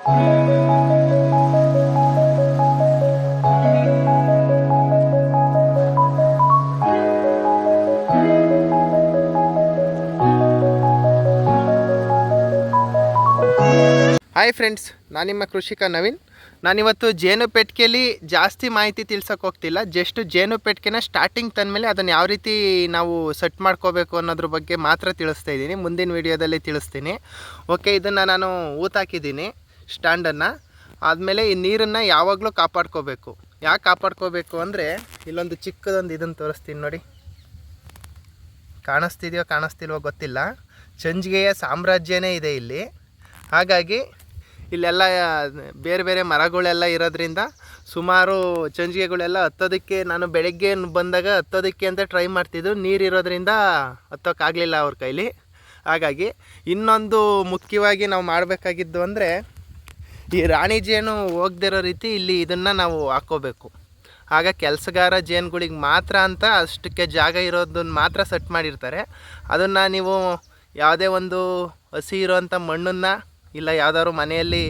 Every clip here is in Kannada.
ಹಾಯ್ ಫ್ರೆಂಡ್ಸ್, ನಾನು ನಿಮ್ಮ ಕೃಷಿಕ ನವೀನ್. ನಾನಿವತ್ತು ಜೇನು ಪೆಟ್ಟಿಗೆಯಲ್ಲಿ ಜಾಸ್ತಿ ಮಾಹಿತಿ ತಿಳ್ಸೋಕೆ ಹೋಗ್ತಿಲ್ಲ. ಜಸ್ಟ್ ಜೇನು ಪೆಟ್ಟಿಗೆನ ಸ್ಟಾರ್ಟಿಂಗ್ ತಂದಮೇಲೆ ಅದನ್ನು ಯಾವ ರೀತಿ ನಾವು ಸೆಟ್ ಮಾಡ್ಕೋಬೇಕು ಅನ್ನೋದ್ರ ಬಗ್ಗೆ ಮಾತ್ರ ತಿಳಿಸ್ತಾ ಇದ್ದೀನಿ. ಮುಂದಿನ ವೀಡಿಯೋದಲ್ಲಿ ತಿಳಿಸ್ತೀನಿ. ಓಕೆ, ಇದನ್ನು ನಾನು ಊತಾಕಿದ್ದೀನಿ ಸ್ಟ್ಯಾಂಡನ್ನು. ಆದಮೇಲೆ ಈ ನೀರನ್ನು ಯಾವಾಗಲೂ ಕಾಪಾಡ್ಕೋಬೇಕು. ಯಾಕೆ ಕಾಪಾಡ್ಕೋಬೇಕು ಅಂದರೆ, ಇಲ್ಲೊಂದು ಚಿಕ್ಕದೊಂದು ಇದನ್ನು ತೋರಿಸ್ತೀನಿ ನೋಡಿ. ಕಾಣಿಸ್ತಿದೆಯೋ ಕಾಣಿಸ್ತಿಲ್ವೋ ಗೊತ್ತಿಲ್ಲ. ಚಂಜಿಗೆಯ ಸಾಮ್ರಾಜ್ಯನೇ ಇದೆ ಇಲ್ಲಿ. ಹಾಗಾಗಿ ಇಲ್ಲೆಲ್ಲ ಬೇರೆ ಬೇರೆ ಮರಗಳೆಲ್ಲ ಇರೋದ್ರಿಂದ ಸುಮಾರು ಚಂಜಿಗೆಗಳೆಲ್ಲ ಹತ್ತೋದಕ್ಕೆ, ನಾನು ಬೆಳಗ್ಗೆ ಬಂದಾಗ ಹತ್ತೋದಕ್ಕೆ ಅಂತ ಟ್ರೈ ಮಾಡ್ತಿದ್ದು, ನೀರಿರೋದ್ರಿಂದ ಹತ್ತೋಕ್ಕಾಗಲಿಲ್ಲ ಅವ್ರ ಕೈಲಿ. ಹಾಗಾಗಿ ಇನ್ನೊಂದು ಮುಖ್ಯವಾಗಿ ನಾವು ಮಾಡಬೇಕಾಗಿದ್ದು ಅಂದರೆ, ಈ ರಾಣಿ ಜೇನು ಹೋಗ್ದಿರೋ ರೀತಿ ಇಲ್ಲಿ ಇದನ್ನು ನಾವು ಹಾಕ್ಕೋಬೇಕು. ಆಗ ಕೆಲಸಗಾರ ಜೇನುಗಳಿಗೆ ಮಾತ್ರ ಅಂತ ಅಷ್ಟಕ್ಕೆ ಜಾಗ ಇರೋದನ್ನು ಮಾತ್ರ ಸೆಟ್ ಮಾಡಿರ್ತಾರೆ. ಅದನ್ನು ನೀವು ಯಾವುದೇ ಒಂದು ಹಸಿ ಇರೋವಂಥ ಮಣ್ಣನ್ನು, ಇಲ್ಲ ಯಾವ್ದಾದ್ರು ಮನೆಯಲ್ಲಿ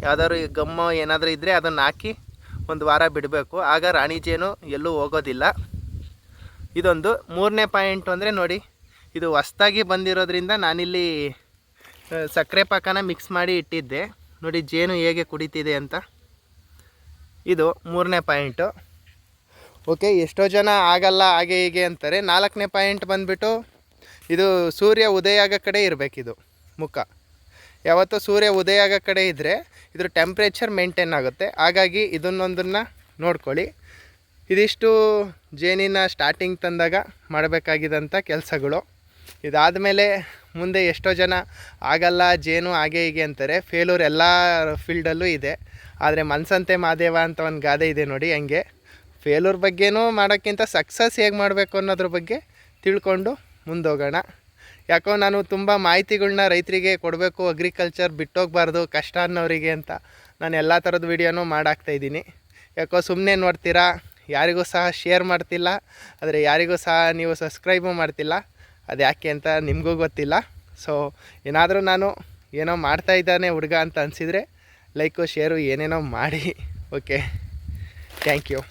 ಯಾವ್ದಾದ್ರು ಗಮ್ಮು ಏನಾದರೂ ಇದ್ದರೆ ಅದನ್ನು ಹಾಕಿ ಒಂದು ವಾರ ಬಿಡಬೇಕು. ಆಗ ರಾಣಿ ಜೇನು ಎಲ್ಲೂ ಹೋಗೋದಿಲ್ಲ. ಇದೊಂದು. ಮೂರನೇ ಪಾಯಿಂಟು ಅಂದರೆ ನೋಡಿ, ಇದು ಹೊಸ್ದಾಗಿ ಬಂದಿರೋದ್ರಿಂದ ನಾನಿಲ್ಲಿ ಸಕ್ಕರೆ ಪಾಕನ ಮಿಕ್ಸ್ ಮಾಡಿ ಇಟ್ಟಿದ್ದೆ. ನೋಡಿ ಜೇನು ಹೇಗೆ ಕುಡಿತಿದೆ ಅಂತ. ಇದು ಮೂರನೇ ಪಾಯಿಂಟು. ಓಕೆ, ಎಷ್ಟೋ ಜನ ಆಗಲ್ಲ ಹಾಗೆ ಹೀಗೆ ಅಂತಾರೆ. ನಾಲ್ಕನೇ ಪಾಯಿಂಟ್ ಬಂದುಬಿಟ್ಟು, ಇದು ಸೂರ್ಯ ಉದಯ ಆಗೋ ಕಡೆ ಇರಬೇಕಿದು ಮುಖ. ಯಾವತ್ತೂ ಸೂರ್ಯ ಉದಯ ಆಗೋ ಕಡೆ ಇದ್ದರೆ ಇದ್ರ ಟೆಂಪ್ರೇಚರ್ ಮೇಂಟೈನ್ ಆಗುತ್ತೆ. ಹಾಗಾಗಿ ಇದನ್ನೊಂದನ್ನು ನೋಡ್ಕೊಳ್ಳಿ. ಇದಿಷ್ಟು ಜೇನಿನ ಸ್ಟಾರ್ಟಿಂಗ್ ತಂದಾಗ ಮಾಡಬೇಕಾಗಿದ್ದಂಥ ಕೆಲಸಗಳು. ಇದಾದಮೇಲೆ ಮುಂದೆ ಎಷ್ಟೋ ಜನ ಆಗಲ್ಲ ಜೇನು ಹಾಗೆ ಹೀಗೆ ಅಂತಾರೆ. ಫೇಲ್ಯೂರ್ ಎಲ್ಲ ಫೀಲ್ಡಲ್ಲೂ ಇದೆ. ಆದರೆ ಮನಸಂತೆ ಮಾದೇವ ಅಂತ ಒಂದು ಗಾದೆ ಇದೆ ನೋಡಿ. ಹಂಗೆ ಫೇಲ್ಯೂರ್ ಬಗ್ಗೆನೂ ಮಾಡೋಕ್ಕಿಂತ ಸಕ್ಸಸ್ ಹೇಗೆ ಮಾಡಬೇಕು ಅನ್ನೋದ್ರ ಬಗ್ಗೆ ತಿಳ್ಕೊಂಡು ಮುಂದೋಗೋಣ. ಯಾಕೋ ನಾನು ತುಂಬ ಮಾಹಿತಿಗಳನ್ನ ರೈತರಿಗೆ ಕೊಡಬೇಕು, ಅಗ್ರಿಕಲ್ಚರ್ ಬಿಟ್ಟೋಗಬಾರ್ದು ಕಷ್ಟ ಅನ್ನೋರಿಗೆ ಅಂತ ನಾನು ಎಲ್ಲ ಥರದ ವೀಡಿಯೋನೂ ಮಾಡಾಕ್ತಾಯಿದ್ದೀನಿ. ಯಾಕೋ ಸುಮ್ಮನೆ ನೋಡ್ತೀರಾ, ಯಾರಿಗೂ ಸಹ ಶೇರ್ ಮಾಡ್ತಿಲ್ಲ, ಆದರೆ ಯಾರಿಗೂ ಸಹ ನೀವು ಸಬ್ಸ್ಕ್ರೈಬು ಮಾಡ್ತಿಲ್ಲ. ಅದು ಯಾಕೆ ಅಂತ ನಿಮಗೂ ಗೊತ್ತಿಲ್ಲ. ಸೊ ಏನಾದರೂ ನಾನು ಏನೋ ಮಾಡ್ತಾಯಿದ್ದಾನೆ ಹುಡುಗ ಅಂತ ಅನಿಸಿದರೆ ಲೈಕು ಶೇರು ಏನೇನೋ ಮಾಡಿ. Okay, thank you.